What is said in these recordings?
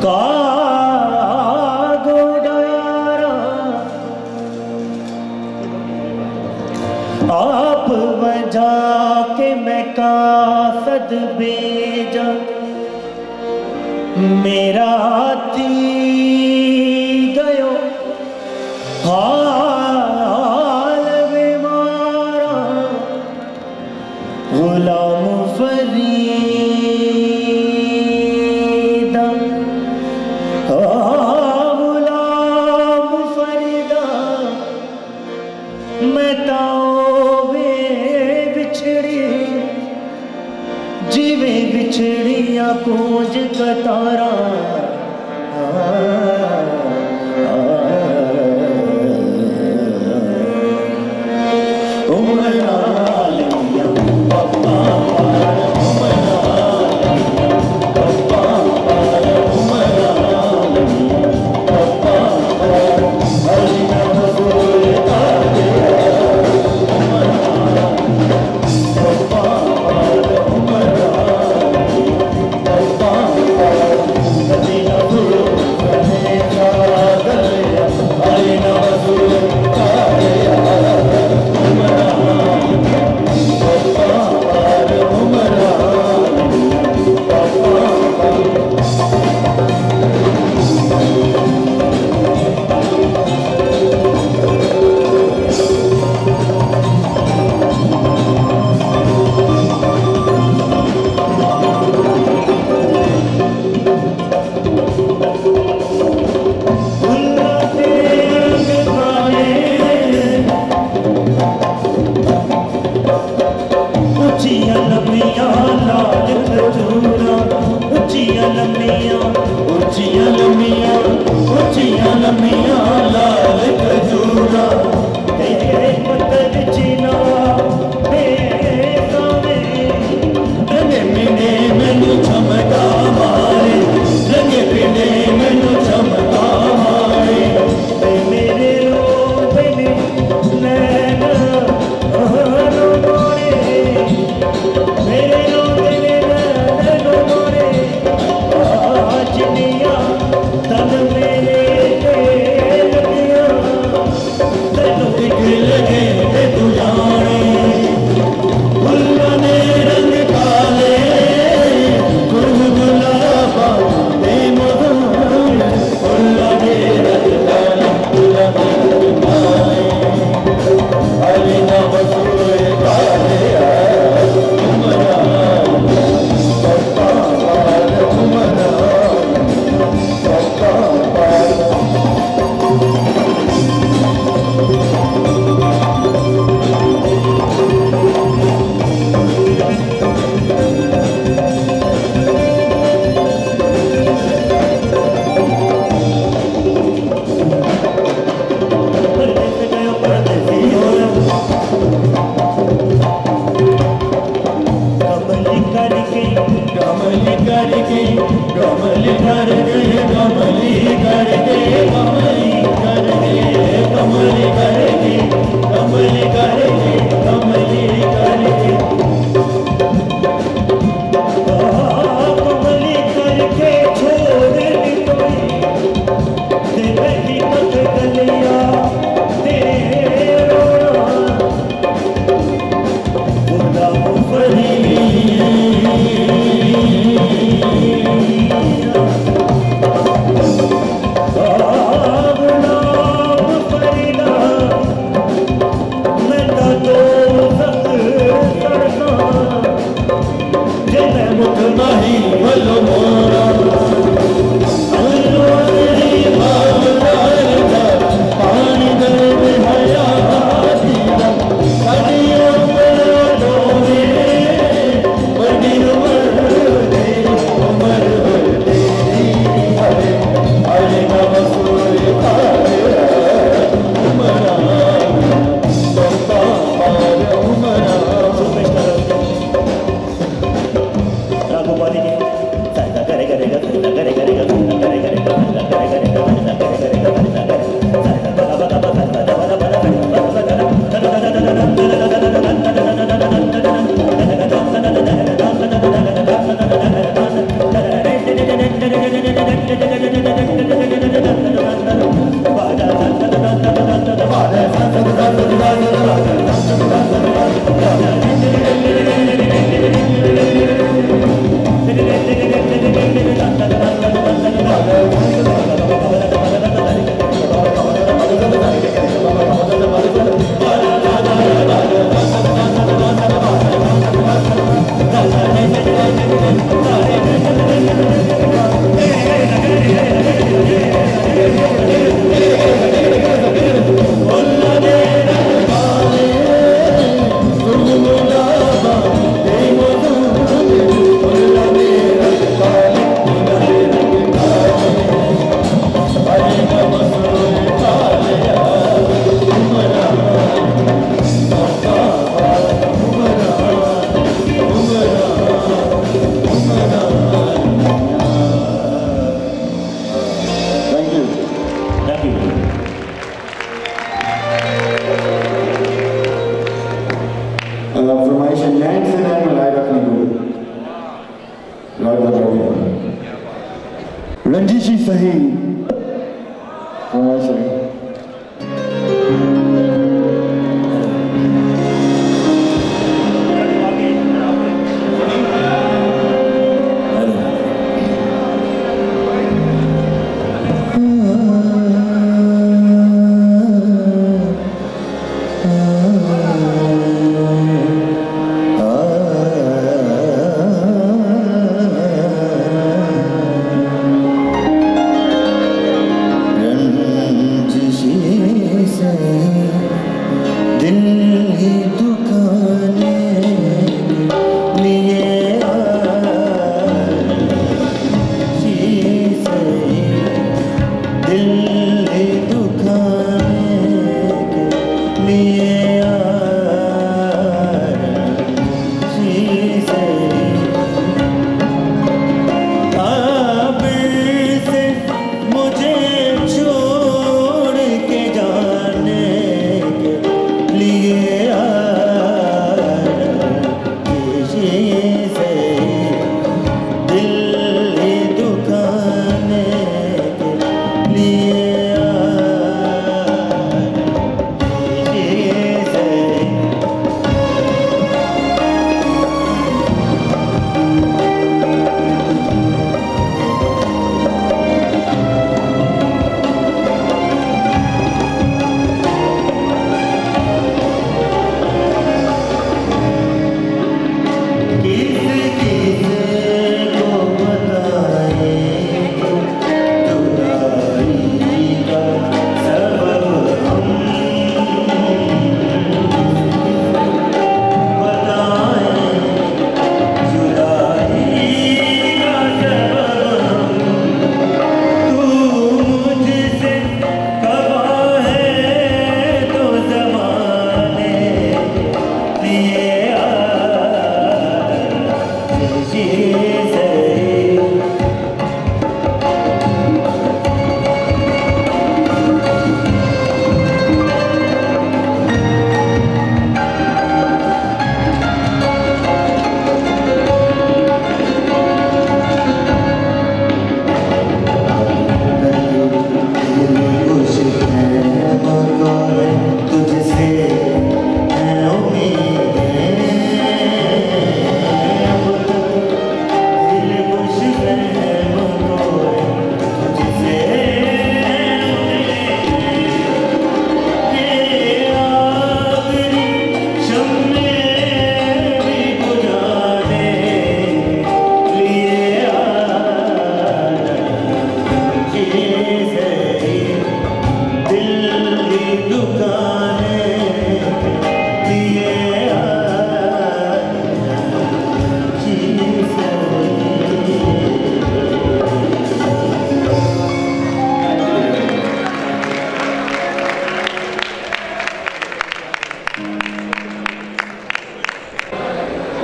का गोडारा आप वजह के मैं कासद बेजा मेरा थी गयो हाल बीमारा गुलाम फरीदा गुलाम फरीदा मैं तावे बिछड़ी जीवे बिछड़िया पूज कतारा रंजिशी सही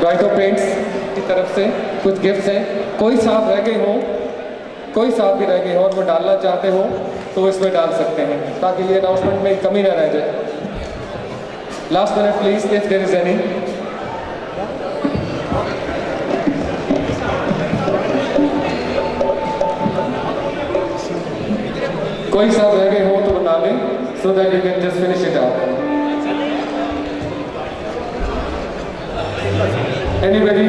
राइटो पेंट्स की तरफ से कुछ गिफ्ट्स हैं। कोई सांप रह गए हो, कोई सांप भी रह गए हो और वो डालना चाहते हो तो इसमें डाल सकते हैं ताकि ये अनाउंसमेंट में कमी ना रह जाए। Last minute please if there is any. कोई साहब रह गए हो तो बता दें, so that you can just finish it up. Anybody?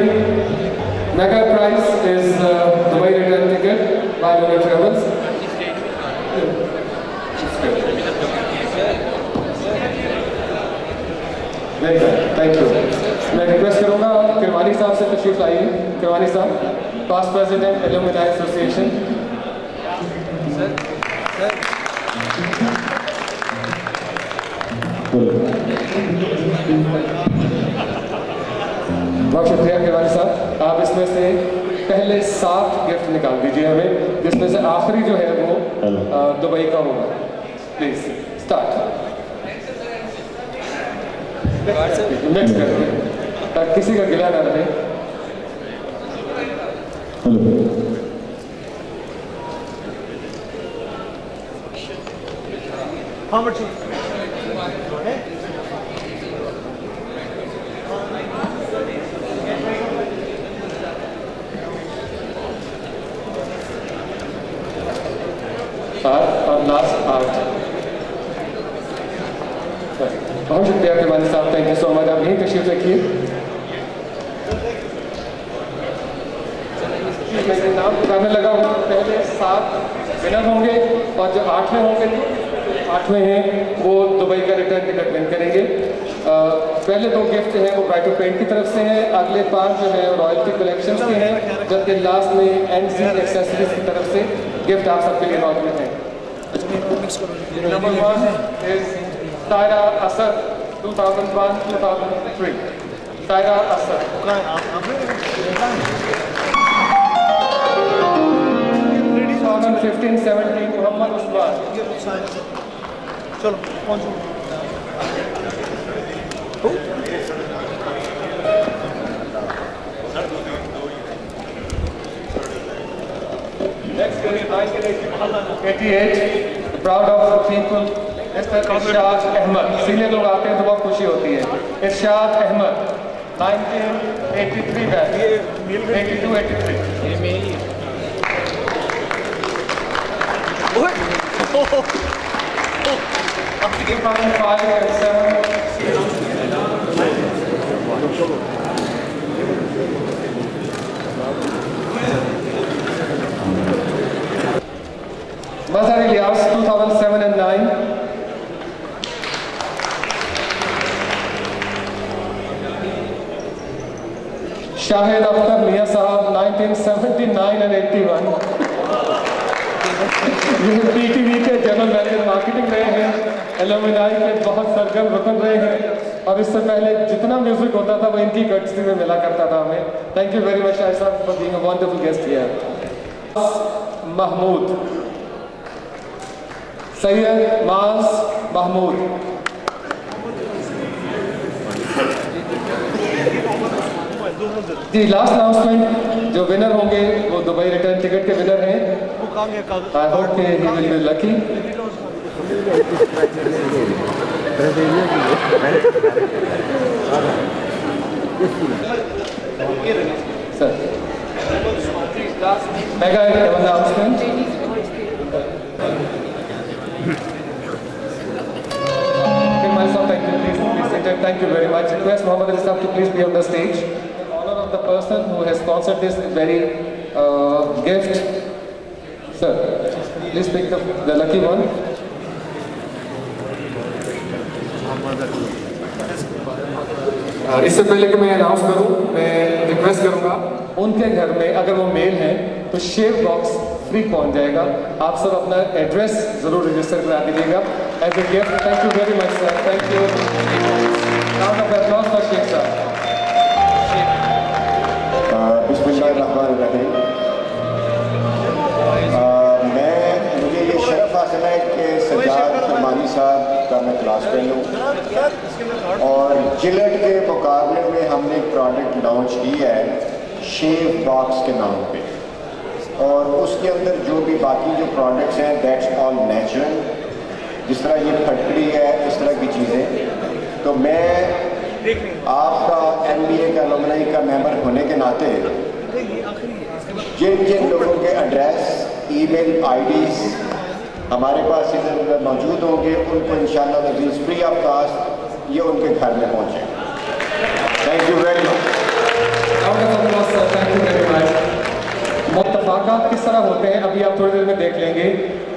Mega prize is Dubai return ticket by Lunar Travels. Very good, thank you. मैं रिक्वेस्ट करूँगा किरवानी साहब से तशरीफ लाइए। किरवानी साहब, पास्ट प्रेसिडेंट एलुमनाई एसोसिएशन। बहुत शुक्रिया किरवानी साहब। आप इसमें से पहले 7 गिफ्ट निकाल दीजिए हमें, जिसमें से आखिरी जो है वो दुबई का होगा। Please start. नेक्स्ट करेंगे ताकि किसी का गिला ना रहे। How much? और लास्ट 8। बहुत शुक्रिया किरवानी साहब, थैंक यू सो मच। आप यहीं तशरीफ रखिए। मैं नाम बताने लगा हूँ, पहले 7 विनर होंगे और जो 8वें होंगे, 8वें हैं वो दुबई का रिटर्न टिकट विन करेंगे। पहले 2 गिफ्ट हैं वो ब्राइटो पेंट की तरफ से हैं, अगले 5 जो है रॉयल्टी कलेक्शंस के हैं, जबकि लास्ट में एनसी एक्सेसरीज की तरफ से गिफ्ट आप सबके लिए मौजूद हैं। Number 1 is Saira Asad 2001-2003। सायरा असद। 2015-17 मोहम्मद उस्मान। चलो पहुंचो। Next is 1988, proud of the people, Mr. Irshad Ahmed। Senior लोग आते हैं तो बहुत खुशी होती है। इरशाद अहमद 1983 बैच, 82-83। ये मेरी है। ओए 2005 and 7। Mazhar Ilyas 2007 and 9। Shahid Akhtar मियां साहब 1979 and 81। ये पीटीवी के जनरल मैनेजर मार्केटिंग रहे हैं, एलुमनाई के बहुत सरगर्म रुकन रहे हैं, और इससे पहले जितना म्यूजिक होता था वो इनकी कर्टसी में मिला करता था हमें। Thank you very much Shahid sahab for being a wonderful guest here. Mahmood Syed Maaz Mahmood. जी लास्ट अनाउंसमेंट, जो विनर होंगे वो दुबई रिटर्न टिकट के विनर हैं। आई होप कि he will be lucky. Sir mega announcement. Thank you very much. Request Muhammad Ali Sahab to please be on the stage. In honor of the person who has sponsored this very gift, sir, please pick the lucky one. इससे पहले कि मैं announce करूं, मैं request करूंगा उनके घर में अगर वो मेल हैं तो शेव बॉक्स फ्री पहुंच जाएगा। आप सब अपना एड्रेस जरूर रजिस्टर करा दीजिएगा as a gift. Thank you very much sir, thank you. Round of applause for Sheikh साहब। बिस्मिल्लाहिर्रहमानिर्रहीम। मुझे ये शरफ हासिल है कि सज्जाद फरमानी साहब का मैं क्लास फेल हूँ, और जिलेट के मुकाबले में हमने प्रोडक्ट लॉन्च की है शेव बॉक्स के नाम पे, और उसके अंदर जो भी बाकी जो प्रोडक्ट्स हैं दैट्स ऑल नेचुरल। जिस तरह ये फटकड़ी है, इस तरह की चीज़ें। तो मैं आपका MBA का एलुमनाई का मेंबर होने के नाते जिन जिन लोगों के एड्रेस, ईमेल आईडीज हमारे पास इधर मौजूद होंगे, उनको इंशाअल्लाह अज़ीज़ फ्री ऑफ कास्ट ये उनके घर में पहुँचेंगे। Thank you very much. मुत्तफ़ाक़ात किस तरह होते हैं अभी आप थोड़ी देर में देख लेंगे।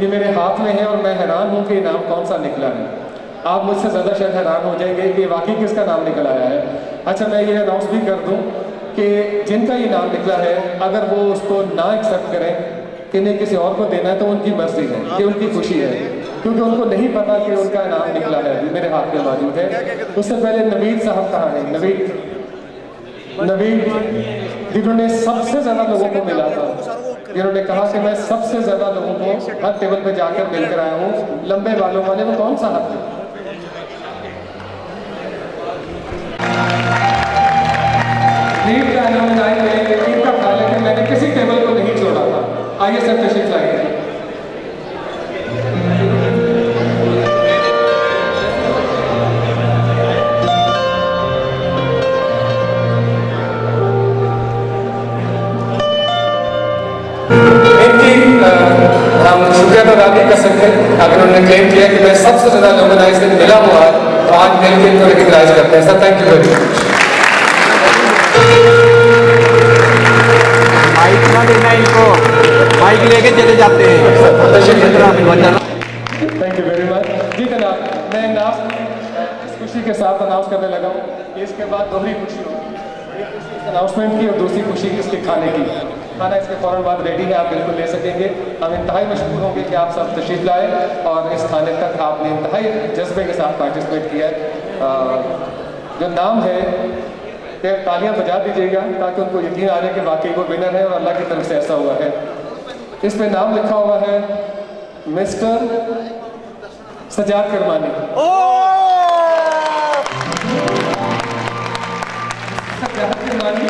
ये मेरे हाथ में है और मैं हैरान हूँ कि इनाम कौन सा निकला है। आप मुझसे ज़्यादा शायद हैरान हो जाएंगे कि वाकई किसका नाम निकल आया है। अच्छा, मैं ये अनाउंस भी कर दूँ कि जिनका ये नाम निकला है अगर वो उसको ना एक्सेप्ट करें कि नहीं किसी और को देना है तो उनकी मर्जी है, ये उनकी खुशी है, क्योंकि उनको नहीं पता कि उनका इनाम निकला है। अभी मेरे हाथ में मौजूद है। उससे पहले नवीद साहब कहाँ हैं? नवीद जिन्होंने सबसे ज़्यादा लोगों को मिला था, जिन्होंने कहा कि मैं सबसे ज़्यादा लोगों को हर टेबल पे जाकर मिलकर आया हूँ, लंबे बालों वाले, वो कौन सा हाथ है? नीट का इनाम टीम का था, लेकिन मैंने किसी टेबल को नहीं छोड़ा था। आइए सर तशरीफ लाइए। हम शुक्रिया तो अदा नहीं कर सकते अगर उन्होंने क्लेम किया कि मैं सबसे ज़्यादा लुमिनाइज से मिला हुआ है, तो आज मिल के इनको रिकग्नाइज करते हैं। Sir thank you very much. Mike ना देना इनको, माइक लेके चले जाते हैं। Thank you very much. जी जनाब, मैं इस खुशी के साथ अनाउंस करने लगा हूँ कि इसके बाद दोहरी खुशी होगी, एक खुशी इस अनाउंसमेंट की और दूसरी खुशी इसके खाने की। खाना इसके फ़ौरन बाद रेडी है, आप बिल्कुल ले सकेंगे। हम इंतहाई मशहूर होंगे कि आप सब तशरीफ़ लाए और इस खाने तक आपने इंतहाई जज्बे के साथ पार्टिसिपेट किया है। जो नाम है कि तालियां बजा दीजिएगा ताकि उनको यकीन आ जाए कि वाकई वो विनर है और अल्लाह की तरफ से ऐसा हुआ है। इस पे नाम लिखा हुआ है मिस्टर सजाद करमानी। सजाद करमानी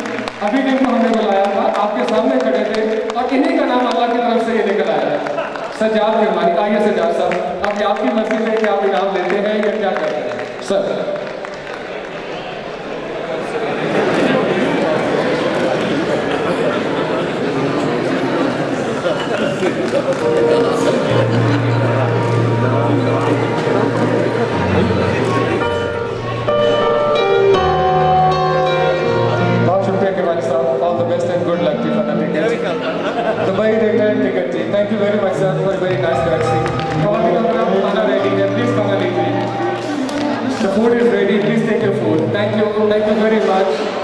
अभी दिन को हमने बुलाया था, आपके सामने खड़े थे और इन्हीं का नाम अल्लाह की तरफ से ये निकल आया है, सजाद करमानी। आइए सजाद साहब, अब आपकी मर्जी है कि आप इनाम लेते हैं या क्या करते हैं सर? बहुत शुक्रिया केवानी साहब, all the best and good luck for the ticket. Dubai return ticket जी, thank you very much sir for very nice courtesy. खाना रेडी है, प्लीज खाना लीजिए। The food is ready, please take your food. Thank you very much.